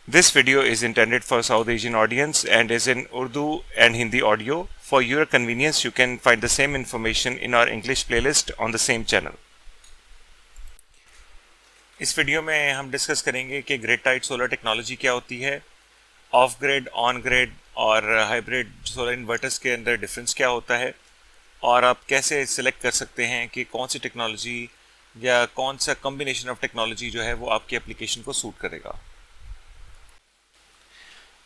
This video is intended for South Asian audience and is in Urdu and Hindi audio. For your convenience, you can find the same information in our English playlist on the same channel. इस video में हम discuss करेंगे कि grid tied solar technology क्या होती है, of grid, on grid और hybrid solar inverters के अंदर डिफरेंस क्या होता है और आप कैसे सिलेक्ट कर सकते हैं कि कौन सी टेक्नोलॉजी या कौन सा कॉम्बिनेशन ऑफ टेक्नोलॉजी जो है वो आपकी एप्लीकेशन को सूट करेगा।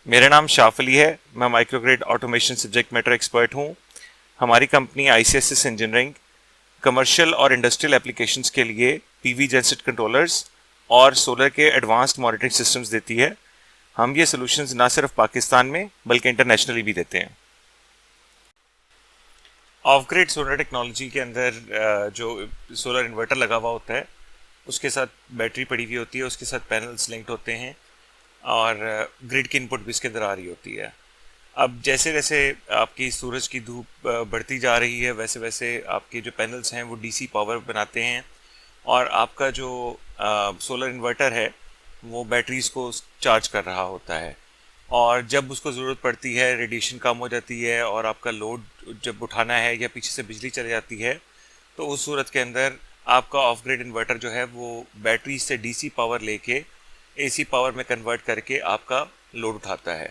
मेरा नाम शाफ अली है, मैं microgrid automation subject matter expert हूँ। हमारी कंपनी ICSS इंजीनियरिंग कमर्शियल और इंडस्ट्रियल एप्लीकेशंस के लिए PV जनसेट कंट्रोलर्स और सोलर के एडवांस्ड मॉनिटरिंग सिस्टम्स देती है। हम ये सॉल्यूशंस ना सिर्फ पाकिस्तान में बल्कि इंटरनेशनली भी देते हैं। ऑफ ग्रिड सोलर टेक्नोलॉजी के अंदर जो सोलर इन्वर्टर लगा हुआ होता है उसके साथ बैटरी पड़ी हुई होती है, उसके साथ पैनल्स लिंक्ड होते हैं और ग्रिड की इनपुट भी इसके अंदर आ रही होती है। अब जैसे जैसे आपकी सूरज की धूप बढ़ती जा रही है वैसे वैसे आपके जो पैनल्स हैं वो DC पावर बनाते हैं और आपका जो सोलर इन्वर्टर है वो बैटरीज़ को चार्ज कर रहा होता है और जब उसको ज़रूरत पड़ती है, रेडिएशन कम हो जाती है और आपका लोड जब उठाना है या पीछे से बिजली चली जाती है तो उस सूरत के अंदर आपका ऑफ ग्रिड इन्वर्टर जो है वो बैटरी से DC पावर लेके AC पावर में कन्वर्ट करके आपका लोड उठाता है।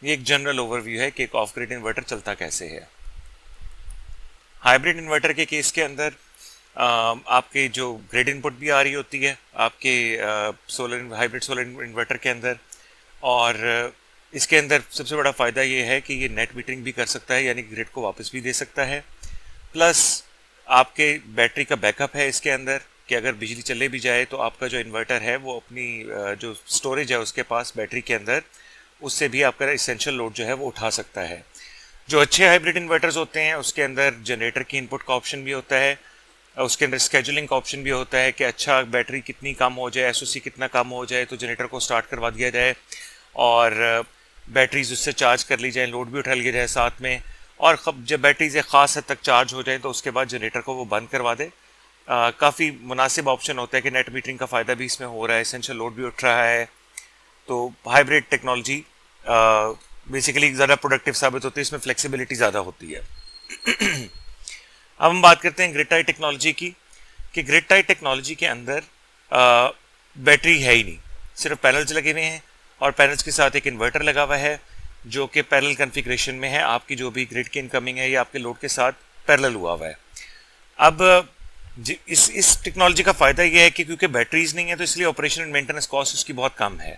ये एक जनरल ओवरव्यू है कि एक ऑफ ग्रिड इन्वर्टर चलता कैसे है। हाइब्रिड इन्वर्टर के केस के अंदर आपके जो ग्रिड इनपुट भी आ रही होती है आपके हाइब्रिड सोलर इन्वर्टर के अंदर और इसके अंदर सबसे बड़ा फ़ायदा ये है कि ये नेट मीटरिंग भी कर सकता है, यानी ग्रिड को वापस भी दे सकता है। प्लस आपके बैटरी का बैकअप है इसके अंदर कि अगर बिजली चले भी जाए तो आपका जो इन्वर्टर है वो अपनी जो स्टोरेज है उसके पास बैटरी के अंदर, उससे भी आपका इसेंशियल लोड जो है वो उठा सकता है। जो अच्छे हाइब्रिड इन्वर्टर्स होते हैं उसके अंदर जनरेटर की इनपुट का ऑप्शन भी होता है, उसके अंदर स्केजुलिंग का ऑप्शन भी होता है कि अच्छा बैटरी कितनी कम हो जाए, SOC कितना कम हो जाए तो जनरेटर को स्टार्ट करवा दिया जाए और बैटरीज उससे चार्ज कर ली जाए, लोड भी उठा लिया जाए साथ में, और जब बैटरीज एक ख़ास हद तक चार्ज हो जाए तो उसके बाद जनरेटर को वो बंद करवा दे। काफ़ी मुनासिब ऑप्शन होता है कि नेट मीटरिंग का फ़ायदा भी इसमें हो रहा है, एसेंशियल लोड भी उठ रहा है। तो हाइब्रिड टेक्नोलॉजी बेसिकली ज़्यादा प्रोडक्टिव साबित होती है, इसमें फ्लेक्सिबिलिटी ज़्यादा होती है। अब हम बात करते हैं ग्रिड टाइड टेक्नोलॉजी की कि ग्रिड टाइड टेक्नोलॉजी के अंदर बैटरी है ही नहीं, सिर्फ पैनल्स लगे हुए हैं और पैनल्स के साथ एक इन्वर्टर लगा हुआ है जो कि पैरेलल कन्फिग्रेशन में है, आपकी जो भी ग्रिड की इनकमिंग है या आपके लोड के साथ पैरेलल हुआ हुआ है। अब इस टेक्नोलॉजी का फ़ायदा ये है कि क्योंकि बैटरीज नहीं है तो इसलिए ऑपरेशन एंड मेंटेनेंस कॉस्ट उसकी बहुत कम है।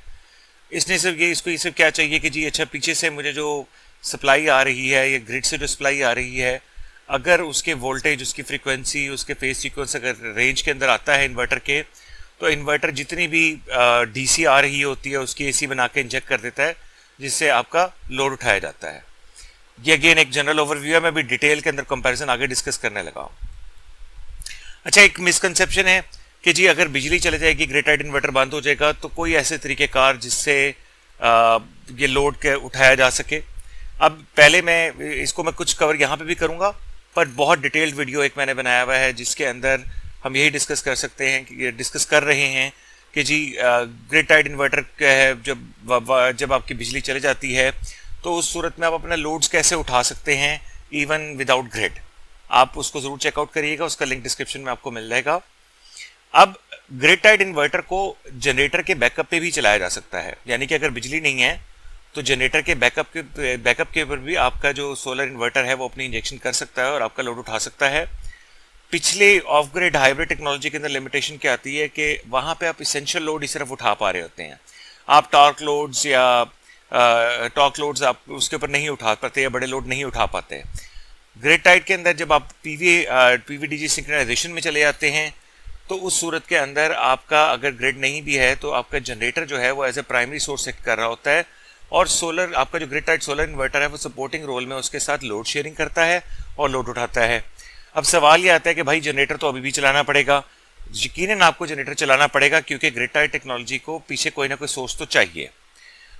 इसने सिर्फ इसको ये सिर्फ क्या चाहिए कि जी अच्छा पीछे से मुझे जो सप्लाई आ रही है या ग्रिड से जो सप्लाई आ रही है, अगर उसके वोल्टेज, उसकी फ्रीक्वेंसी, उसके फेज सीक्वेंस अगर रेंज के अंदर आता है इन्वर्टर के, तो इन्वर्टर जितनी भी DC आ रही होती है उसकी AC बना के इंजेक्ट कर देता है जिससे आपका लोड उठाया जाता है। ये अगेन एक जनरल ओवरव्यू है, मैं भी डिटेल के अंदर कंपैरिजन आगे डिस्कस करने लगा हूँ। अच्छा, एक मिसकंसेप्शन है कि जी अगर बिजली चले जाएगी, ग्रिड टाइड इन्वर्टर बंद हो जाएगा तो कोई ऐसे तरीक़ेकार जिससे ये लोड के उठाया जा सके। अब पहले मैं कुछ कवर यहाँ पे भी करूँगा, पर बहुत डिटेल्ड वीडियो एक मैंने बनाया हुआ है जिसके अंदर हम यही डिस्कस कर सकते हैं कि डिस्कस कर रहे हैं कि जी ग्रिड टाइड इन्वर्टर क्या है, जब आपकी बिजली चले जाती है तो उस सूरत में आप अपने लोड्स कैसे उठा सकते हैं इवन विदाउट ग्रिड। आप उसको ज़रूर चेकआउट करिएगा, उसका लिंक डिस्क्रिप्शन में आपको मिल जाएगा। अब ग्रिड टाइड इन्वर्टर को जनरेटर के बैकअप पे भी चलाया जा सकता है, यानी कि अगर बिजली नहीं है तो जनरेटर के बैकअप के ऊपर भी आपका जो सोलर इन्वर्टर है वो अपनी इंजेक्शन कर सकता है और आपका लोड उठा सकता है। पिछले ऑफ ग्रिड हाइब्रिड टेक्नोलॉजी के अंदर लिमिटेशन क्या आती है कि वहाँ पे आप इसेंशियल लोड ही सिर्फ उठा पा रहे होते हैं, आप टॉर्क लोड्स आप उसके ऊपर नहीं उठा पाते या बड़े लोड नहीं उठा पाते। ग्रिड टाइड के अंदर जब आप PV-DG सिंक्रोनाइजेशन में चले जाते हैं तो उस सूरत के अंदर आपका अगर ग्रिड नहीं भी है तो आपका जनरेटर जो है वो as a primary source act कर रहा होता है और सोलर, आपका जो ग्रिड टाइड सोलर इन्वर्टर है वो सपोर्टिंग रोल में उसके साथ लोड शेयरिंग करता है और लोड उठाता है। अब सवाल ये आता है कि भाई जनरेटर तो अभी भी चलाना पड़ेगा। यकीनन आपको जनरेटर चलाना पड़ेगा क्योंकि ग्रिड टाइड टेक्नोलॉजी को पीछे कोई ना कोई सोर्स तो चाहिए।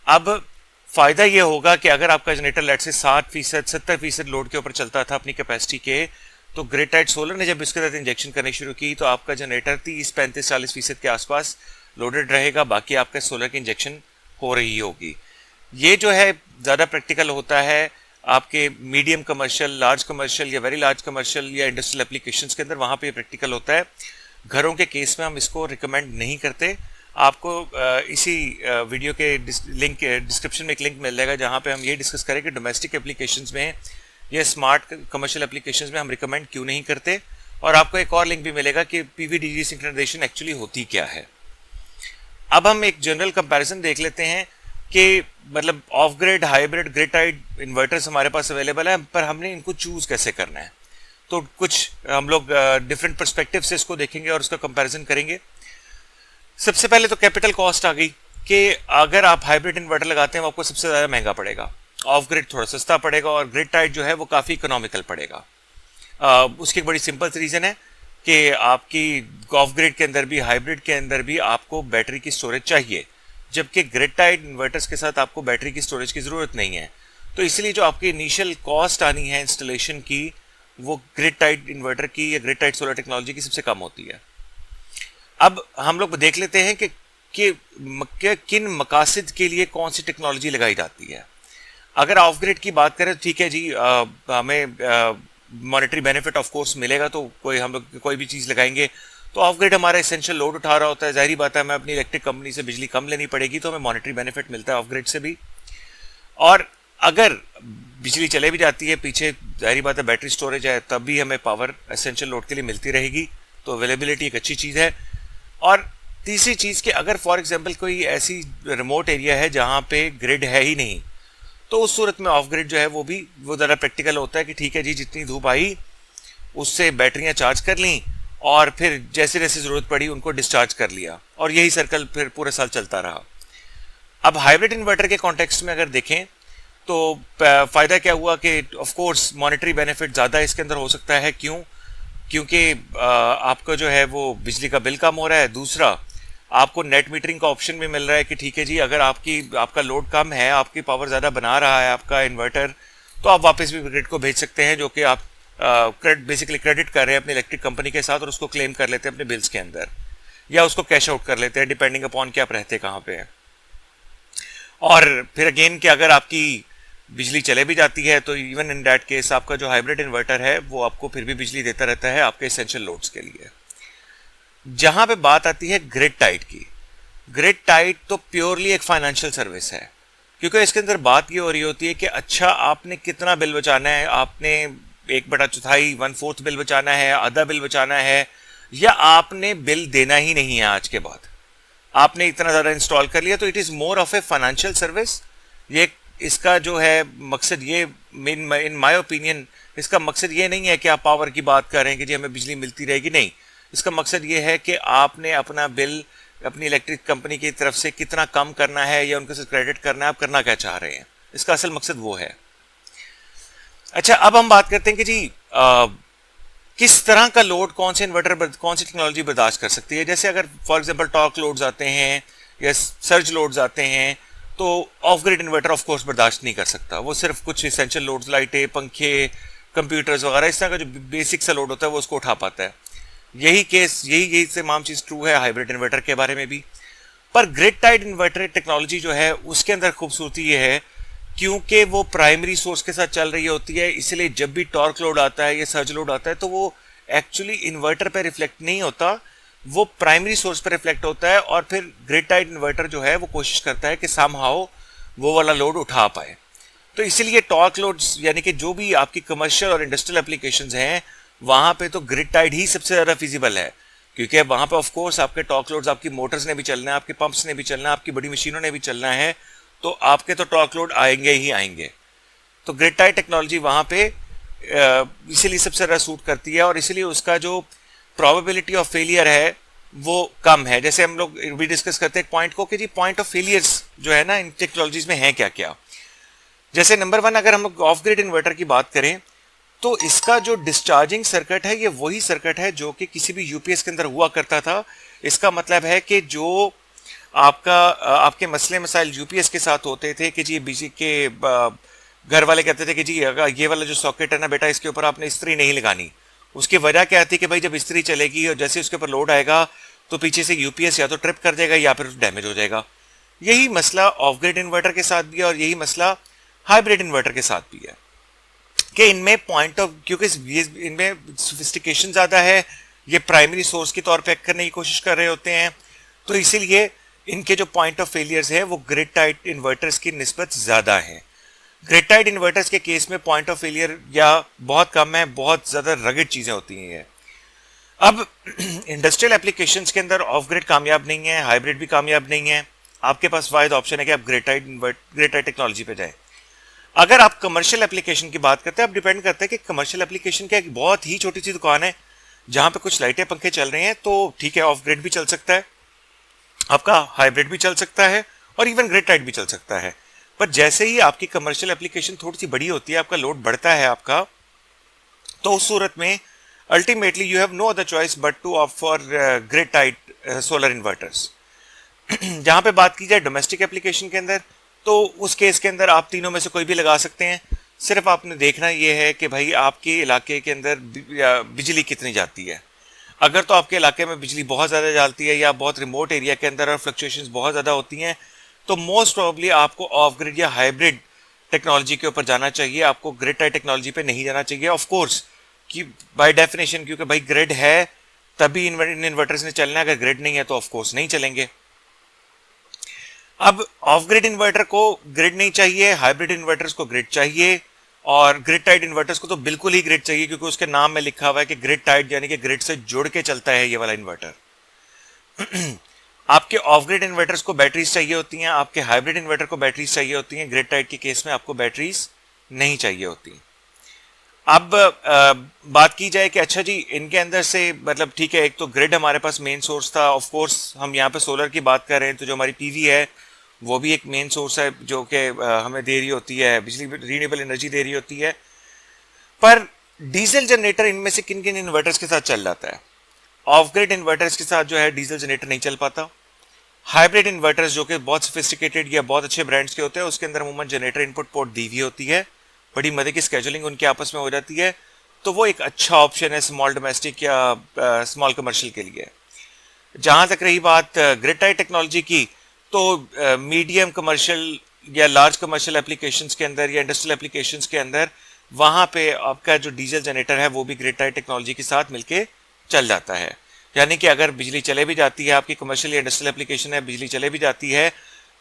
अब फ़ायदा ये होगा कि अगर आपका जनरेटर लेट से 60%, 70% लोड के ऊपर चलता था अपनी कैपेसिटी के, तो ग्रिड टाइड सोलर ने जब इसके साथ इंजेक्शन करनी शुरू की तो आपका जनरेटर 30, 35, 40% के आसपास लोडेड रहेगा, बाकी आपका सोलर की इंजेक्शन हो रही होगी। ये जो है ज़्यादा प्रैक्टिकल होता है आपके मीडियम कमर्शियल, लार्ज कमर्शियल या वेरी लार्ज कमर्शियल या इंडस्ट्रियल एप्लीकेशंस के अंदर, वहाँ पे प्रैक्टिकल होता है। घरों के केस में हम इसको रिकमेंड नहीं करते। आपको इसी वीडियो के लिंक डिस्क्रिप्शन में एक लिंक मिल जाएगा जहाँ पे हम ये डिस्कस करें कि डोमेस्टिक एप्लीकेशंस में या स्मार्ट कमर्शियल एप्लीकेशंस में हम रिकमेंड क्यों नहीं करते, और आपको एक और लिंक भी मिलेगा कि पीवीडीजी सिंक्रोनाइजेशन एक्चुअली होती क्या है। अब हम एक जनरल कंपैरिजन देख लेते हैं कि मतलब off grid, hybrid, grid tied inverters हमारे पास अवेलेबल है, पर हमने इनको चूज कैसे करना है। तो कुछ हम लोग डिफरेंट पर्सपेक्टिव से इसको देखेंगे और उसका कंपैरिजन करेंगे। सबसे पहले तो कैपिटल कॉस्ट आ गई कि अगर आप हाइब्रिड इन्वर्टर लगाते हैं वो आपको सबसे ज़्यादा महंगा पड़ेगा, ऑफ ग्रिड थोड़ा सस्ता पड़ेगा और ग्रिड टाइड जो है वो काफ़ी इकोनॉमिकल पड़ेगा। उसकी एक बड़ी सिंपल रीज़न है कि आपकी ऑफ ग्रिड के अंदर भी, हाइब्रिड के अंदर भी आपको बैटरी की स्टोरेज चाहिए, जबकि ग्रिड टाइड इन्वर्टर्स के साथ आपको बैटरी की स्टोरेज की ज़रूरत नहीं है। तो इसलिए जो आपकी इनिशियल कॉस्ट आनी है इंस्टॉलेशन की, वो ग्रिड टाइड इन्वर्टर की या ग्रिड टाइड सोलर टेक्नोलॉजी की सबसे कम होती है। अब हम लोग देख लेते हैं कि किन मकासद के लिए कौन सी टेक्नोलॉजी लगाई जाती है। अगर ऑफ ग्रिड की बात करें तो ठीक है जी, हमें मॉनेटरी बेनिफिट ऑफ कोर्स मिलेगा, तो हम लोग कोई भी चीज़ लगाएंगे तो ऑफ ग्रिड हमारा एसेंशियल लोड उठा रहा होता है, जाहिर बात है हमें अपनी इलेक्ट्रिक कंपनी से बिजली कम लेनी पड़ेगी, तो हमें मॉनेटरी बेनिफिट मिलता है ऑफ ग्रिड से भी। और अगर बिजली चले भी जाती है पीछे, जाहिर बात है बैटरी स्टोरेज है, तब भी हमें पावर एसेंशियल लोड के लिए मिलती रहेगी, तो अवेलेबिलिटी एक अच्छी चीज़ है। और तीसरी चीज़ कि अगर फॉर एग्जांपल कोई ऐसी रिमोट एरिया है जहाँ पे ग्रिड है ही नहीं, तो उस सूरत में ऑफ ग्रिड जो है वो ज़्यादा प्रैक्टिकल होता है कि ठीक है जी, जितनी धूप आई उससे बैटरियाँ चार्ज कर लीं और फिर जैसे जैसे ज़रूरत पड़ी उनको डिस्चार्ज कर लिया, और यही सर्कल फिर पूरे साल चलता रहा। अब हाइब्रिड इन्वर्टर के कॉन्टेक्स्ट में अगर देखें तो फ़ायदा क्या हुआ कि ऑफ कोर्स मॉनेटरी बेनिफिट ज़्यादा इसके अंदर हो सकता है। क्यों? क्योंकि आपका जो है वो बिजली का बिल कम हो रहा है। दूसरा, आपको नेट मीटरिंग का ऑप्शन भी मिल रहा है कि ठीक है जी, अगर आपका लोड कम है, आपकी पावर ज़्यादा बना रहा है आपका इन्वर्टर, तो आप वापस भी ग्रिड को भेज सकते हैं, जो कि आप बेसिकली क्रेडिट कर रहे हैं अपनी इलेक्ट्रिक कंपनी के साथ, और उसको क्लेम कर लेते हैं अपने बिल्स के अंदर, या उसको कैश आउट कर लेते हैं डिपेंडिंग अपॉन कि आप रहते कहाँ पे हैं। और फिर अगेन कि अगर आपकी बिजली चले भी जाती है तो इवन इन दैट केस आपका जो हाइब्रिड इन्वर्टर है वो आपको फिर भी बिजली देता रहता है आपके एसेंशियल लोड्स के लिए। जहां पे बात आती है ग्रिड टाइड की, ग्रिड टाइड तो प्योरली एक फाइनेंशियल सर्विस है, क्योंकि इसके अंदर बात ये हो रही होती है कि अच्छा आपने कितना बिल बचाना है, आपने 1/4, 1/4 बिल बचाना है, आधा बिल बचाना है, या आपने बिल देना ही नहीं है आज के बाद, आपने इतना ज़्यादा इंस्टॉल कर लिया। तो it is more of a financial service. ये इसका जो है मकसद ये, इन माय ओपिनियन, इसका मकसद ये नहीं है कि आप पावर की बात कर रहे हैं कि जी हमें बिजली मिलती रहेगी, नहीं। इसका मकसद ये है कि आपने अपना बिल अपनी इलेक्ट्रिक कंपनी की तरफ से कितना कम करना है या उनके साथ क्रेडिट करना है, आप करना क्या चाह रहे हैं, इसका असल मकसद वो है। अच्छा, अब हम बात करते हैं कि जी किस तरह का लोड कौन से इन्वर्टर, कौन सी टेक्नोलॉजी बर्दाश्त कर सकती है। जैसे अगर फॉर एग्जांपल टॉर्क लोड्स आते हैं या सर्ज लोड्स आते हैं, तो of grid inverter of course बर्दाश्त नहीं कर सकता। वो सिर्फ कुछ एसेंशियल लोड्स, लाइटें, पंखे, कंप्यूटर्स वगैरह, इस तरह का जो बेसिक सा लोड होता है वो उसको उठा पाता है। यही तमाम चीज़ ट्रू है हाइब्रिड इन्वर्टर के बारे में भी। पर ग्रिड टाइड इन्वर्टर टेक्नोलॉजी जो है उसके अंदर खूबसूरती ये है, क्योंकि वो प्राइमरी सोर्स के साथ चल रही होती है, इसलिए जब भी टॉर्क लोड आता है या सर्ज लोड आता है तो वो एक्चुअली इन्वर्टर पे रिफ्लेक्ट नहीं होता, वो प्राइमरी सोर्स पर रिफ्लेक्ट होता है। और फिर ग्रिड टाइड इन्वर्टर जो है वो कोशिश करता है कि समहाउ वो वाला लोड उठा पाए। तो इसीलिए टॉर्क लोड्स, यानी कि जो भी आपकी कमर्शियल और इंडस्ट्रियल एप्लीकेशंस हैं, वहाँ पे तो ग्रिड टाइड ही सबसे ज़्यादा फिजिबल है, क्योंकि वहाँ पे ऑफ कोर्स आपके टॉर्क लोड्स, आपकी मोटर्स ने भी चलना है, आपके पंप्स ने भी चलना है, आपकी बड़ी मशीनों ने भी चलना है, तो आपके तो टॉर्क लोड आएंगे ही आएंगे। तो ग्रिड टाइड टेक्नोलॉजी वहाँ पे इसीलिए सबसे ज़्यादा सूट करती है, और इसीलिए उसका जो प्रोबेबिलिटी ऑफ फेलियर है वो कम है। जैसे हम लोग भी डिस्कस करते हैं पॉइंट को कि जी पॉइंट ऑफ फेलियर्स जो है ना इन टेक्नोलॉजीज में है क्या क्या। जैसे नंबर 1, अगर हम लोग ऑफ ग्रिड इन्वर्टर की बात करें तो इसका जो डिस्चार्जिंग सर्किट है ये वही सर्किट है जो कि किसी भी यूपीएस के अंदर हुआ करता था। इसका मतलब है कि जो आपके मसले मसाइल यूपीएस के साथ होते थे कि जी बिजली के घर वाले कहते थे कि जी अगर ये वाला जो सॉकेट है ना बेटा, इसके ऊपर आपने इस्त्री नहीं लगानी। उसकी वजह क्या थी कि भाई जब इस्त्री चलेगी और जैसे उसके ऊपर लोड आएगा तो पीछे से यूपीएस या तो ट्रिप कर देगा या फिर डैमेज हो जाएगा। यही मसला ऑफ ग्रिड इन्वर्टर के साथ भी है और यही मसला हाइब्रिड इन्वर्टर के साथ भी है कि इनमें पॉइंट ऑफ, क्योंकि इनमें सोफिस्टिकेशन ज़्यादा है, ये प्राइमरी सोर्स के तौर पे एक्ट करने की कोशिश कर रहे होते हैं, तो इसीलिए इनके जो पॉइंट ऑफ फेलियर्स है वो ग्रिड टाइड इन्वर्टर्स की निस्बत ज़्यादा है। ग्रिड टाइड इन्वर्टर्स के केस में पॉइंट ऑफ फेलियर या बहुत कम है, बहुत ज़्यादा रगड़ चीज़ें होती हैं। अब इंडस्ट्रियल एप्लीकेशंस के अंदर ऑफ ग्रिड कामयाब नहीं है, हाइब्रिड भी कामयाब नहीं है। आपके पास वाहिद ऑप्शन है कि आप ग्रिड टाइड टेक्नोलॉजी पे जाएं। अगर आप कमर्शियल एप्लीकेशन की बात करते हैं, अब डिपेंड करता है कि कमर्शियल एप्लीकेशन क्या एक बहुत ही छोटी सी दुकान है जहां पे कुछ लाइटें पंखे चल रहे हैं, तो ठीक है, ऑफ ग्रिड भी चल सकता है, आपका हाइब्रिड भी चल सकता है और इवन ग्रिड टाइड भी चल सकता है। पर जैसे ही आपकी कमर्शियल एप्लीकेशन थोड़ी सी बड़ी होती है, आपका लोड बढ़ता है आपका, तो उस सूरत में ultimately you have no other choice but to opt for grid tied solar inverters. जहां पे बात की जाए डोमेस्टिक एप्लीकेशन के अंदर, तो उस केस के अंदर आप तीनों में से कोई भी लगा सकते हैं। सिर्फ आपने देखना ये है कि भाई आपके इलाके के अंदर बिजली कितनी जाती है। अगर तो आपके इलाके में बिजली बहुत ज़्यादा जाती है या बहुत रिमोट एरिया के अंदर और फ्लक्चुएशंस बहुत ज़्यादा होती हैं, तो मोस्ट प्रोबेबली आपको ऑफ ग्रिड या हाइब्रिड टेक्नोलॉजी के ऊपर जाना चाहिए, आपको ग्रिड टाइड टेक्नोलॉजी पे नहीं जाना चाहिए। ऑफ कोर्स कि बाय डेफिनेशन, क्योंकि भाई ग्रिड है तभी इन इन्वर्टर्स ने चलना है, अगर ग्रिड नहीं है तो ऑफ कोर्स नहीं चलेंगे। अब ऑफ ग्रिड इन्वर्टर को ग्रिड नहीं चाहिए, हाइब्रिड इन्वर्टर्स को ग्रिड चाहिए और ग्रिड टाइड इन्वर्टर्स को तो बिल्कुल ही ग्रिड चाहिए, क्योंकि उसके नाम में लिखा हुआ है कि ग्रिड टाइड, यानी कि ग्रिड से जुड़ के चलता है ये वाला इन्वर्टर। आपके ऑफ ग्रिड इन्वर्टर्स को बैटरीज चाहिए होती हैं, आपके हाइब्रिड इन्वर्टर को बैटरीज चाहिए होती हैं, ग्रिड टाइड के केस में आपको बैटरीज नहीं चाहिए होती। अब बात की जाए कि अच्छा जी इनके अंदर से, मतलब ठीक है, एक तो ग्रिड हमारे पास मेन सोर्स था, ऑफ कोर्स हम यहाँ पे सोलर की बात कर रहे हैं, तो जो हमारी पीवी है वो भी एक मेन सोर्स है जो कि हमें दे रही होती है बिजली, रीन्यूएबल एनर्जी दे रही होती है। पर डीजल जनरेटर इनमें से किन किन इन्वर्टर्स के साथ चल जाता है? ऑफ ग्रिड इन्वर्टर्स के साथ जो है डीजल जनरेटर नहीं चल पाता। हाइब्रिड इन्वर्टर्स जो कि बहुत सोफिस्टिकेटेड या बहुत अच्छे ब्रांड्स के होते हैं, उसके अंदर अमूमन जनरेटर इनपुट पोर्ट दी हुई होती है, बड़ी मजे की स्केजुलिंग उनके आपस में हो जाती है, तो वो एक अच्छा ऑप्शन है स्मॉल डोमेस्टिक या स्मॉल कमर्शियल के लिए। जहां तक रही बात ग्रिड टाइड टेक्नोलॉजी की, तो मीडियम कमर्शियल या लार्ज कमर्शियल एप्लीकेशंस के अंदर या इंडस्ट्रियल एप्लीकेशंस के अंदर वहां पे आपका जो डीजल जनरेटर है वो भी ग्रिड टाइड टेक्नोलॉजी के साथ मिलके चल जाता है। यानी कि अगर बिजली चले भी जाती है, आपकी कमर्शियल या इंडस्ट्रियल एप्लीकेशन है, बिजली चले भी जाती है,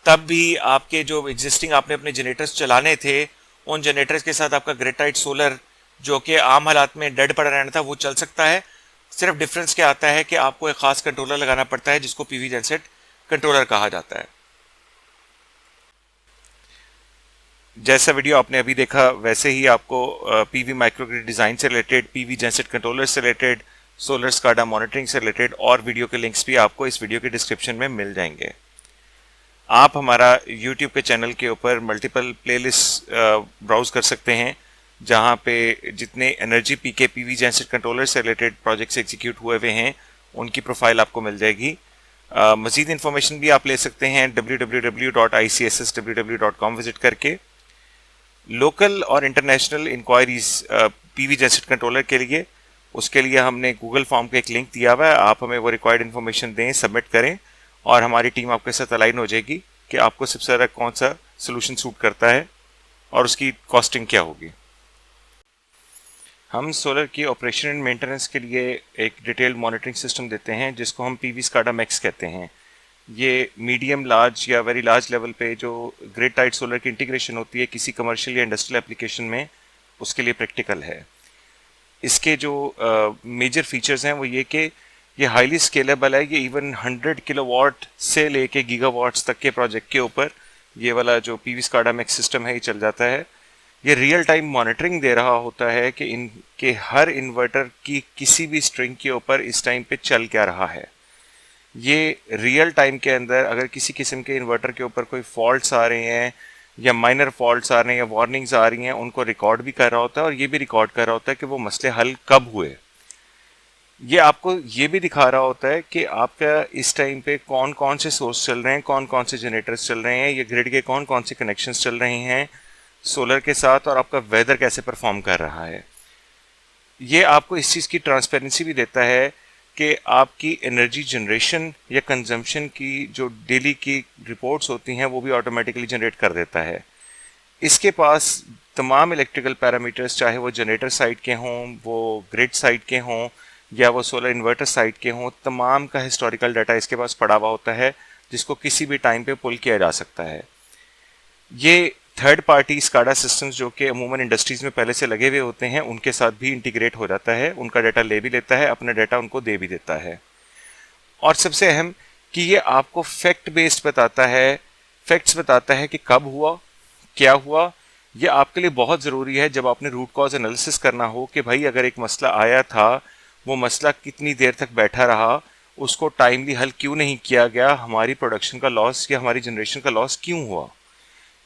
तब भी आपके जो एग्जिस्टिंग आपने अपने जनरेटर्स चलाने थे, उन जनरेटर्स के साथ आपका ग्रिड टाइड सोलर जो कि आम हालात में डेड पड़ा रहना था वो चल सकता है। सिर्फ डिफरेंस क्या आता है कि आपको एक खास कंट्रोलर लगाना पड़ता है जिसको पीवी जेनसेट कंट्रोलर कहा जाता है। जैसा वीडियो आपने अभी देखा वैसे ही आपको पीवी माइक्रोग्रिड डिज़ाइन से रिलेटेड, पीवी जेनसेट कंट्रोलर से रिलेटेड, सोलर स्काडा मॉनिटरिंग से रिलेटेड और वीडियो के लिंक्स भी आपको इस वीडियो के डिस्क्रिप्शन में मिल जाएंगे। आप हमारा यूट्यूब के चैनल के ऊपर मल्टीपल प्लेलिस्ट ब्राउज कर सकते हैं, जहां पे जितने एनर्जी पीके पीवी जेनसेट कंट्रोलर से रिलेटेड प्रोजेक्ट्स एग्जीक्यूट हुए हुए हैं उनकी प्रोफाइल आपको मिल जाएगी। मज़ीद इन्फॉर्मेशन भी आप ले सकते हैं www.icssww.com विजिट करके। लोकल और international inquiries PV genset controller के लिए, उसके लिए हमने गूगल फॉर्म का एक लिंक दिया हुआ है, आप हमें वो रिक्वायर्ड इन्फॉर्मेशन दें, सबमिट करें और हमारी टीम आपके साथ अलाइन हो जाएगी कि आपको सबसे ज़्यादा कौन सा सोल्यूशन सूट करता है और उसकी कॉस्टिंग क्या होगी। हम सोलर की ऑपरेशन एंड मेंटेनेंस के लिए एक डिटेल्ड मॉनिटरिंग सिस्टम देते हैं जिसको हम पीवी स्काडा मैक्स कहते हैं। ये मीडियम लार्ज या वेरी लार्ज लेवल पे जो ग्रिड टाइड सोलर की इंटीग्रेशन होती है किसी कमर्शियल या इंडस्ट्रियल एप्लीकेशन में, उसके लिए प्रैक्टिकल है। इसके जो मेजर फीचर्स हैं वो ये कि ये हाईली स्केलेबल है, ये इवन 100 किलोवाट से लेके गीगावाट्स तक के प्रोजेक्ट के ऊपर ये वाला जो पीवी स्काडा मैक्स सिस्टम है ये चल जाता है। ये रियल टाइम मॉनिटरिंग दे रहा होता है कि इनके हर इन्वर्टर की किसी भी स्ट्रिंग के ऊपर इस टाइम पे चल क्या रहा है। ये रियल टाइम के अंदर अगर किसी किस्म के इन्वर्टर के ऊपर कोई फॉल्ट्स आ रहे हैं या माइनर फॉल्ट्स आ रहे हैं या वार्निंग्स आ रही हैं, उनको रिकॉर्ड भी कर रहा होता है और ये भी रिकॉर्ड कर रहा होता है कि वो मसले हल कब हुए। ये आपको ये भी दिखा रहा होता है कि आपका इस टाइम पे कौन कौन से सोर्स चल रहे हैं, कौन कौन से जनरेटर्स चल रहे हैं, ये ग्रिड के कौन कौन से कनेक्शंस चल रहे हैं सोलर के साथ, और आपका वेदर कैसे परफॉर्म कर रहा है। ये आपको इस चीज़ की ट्रांसपेरेंसी भी देता है कि आपकी एनर्जी जनरेशन या कंजम्पशन की जो डेली की रिपोर्ट्स होती हैं वो भी ऑटोमेटिकली जनरेट कर देता है। इसके पास तमाम इलेक्ट्रिकल पैरामीटर्स, चाहे वो जनरेटर साइड के हों, वो ग्रिड साइड के हों या वो सोलर इन्वर्टर साइड के हों, तमाम का हिस्टोरिकल डाटा इसके पास पड़ा हुआ होता है जिसको किसी भी टाइम पे पुल किया जा सकता है। ये थर्ड पार्टी स्काडा सिस्टम्स जो कि अमूमन इंडस्ट्रीज़ में पहले से लगे हुए होते हैं उनके साथ भी इंटीग्रेट हो जाता है, उनका डाटा ले भी लेता है, अपना डाटा उनको दे भी देता है। और सबसे अहम कि ये आपको फैक्ट बेस्ड बताता है, फैक्ट्स बताता है कि कब हुआ, क्या हुआ। ये आपके लिए बहुत ज़रूरी है जब आपने रूट कॉज एनालिसिस करना हो कि भाई अगर एक मसला आया था, वो मसला कितनी देर तक बैठा रहा, उसको टाइमली हल क्यों नहीं किया गया, हमारी प्रोडक्शन का लॉस या हमारी जनरेशन का लॉस क्यों हुआ।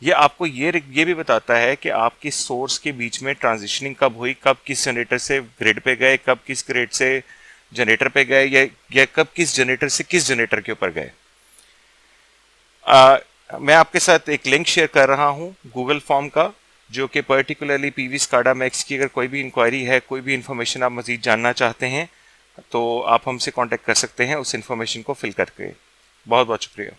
ये आपको ये भी बताता है कि आपकी सोर्स के बीच में ट्रांजिशनिंग कब हुई, कब किस जनरेटर से ग्रिड पे गए, कब किस ग्रिड से जनरेटर पे गए, या कब किस जनरेटर से किस जनरेटर के ऊपर गए। मैं आपके साथ एक लिंक शेयर कर रहा हूँ गूगल फॉर्म का, जो कि पर्टिकुलरली पीवी स्काडा मैक्स की अगर कोई भी इंक्वायरी है, कोई भी इन्फॉर्मेशन आप मज़ीद जानना चाहते हैं तो आप हमसे कांटेक्ट कर सकते हैं उस इन्फॉर्मेशन को फिल करके। बहुत बहुत शुक्रिया।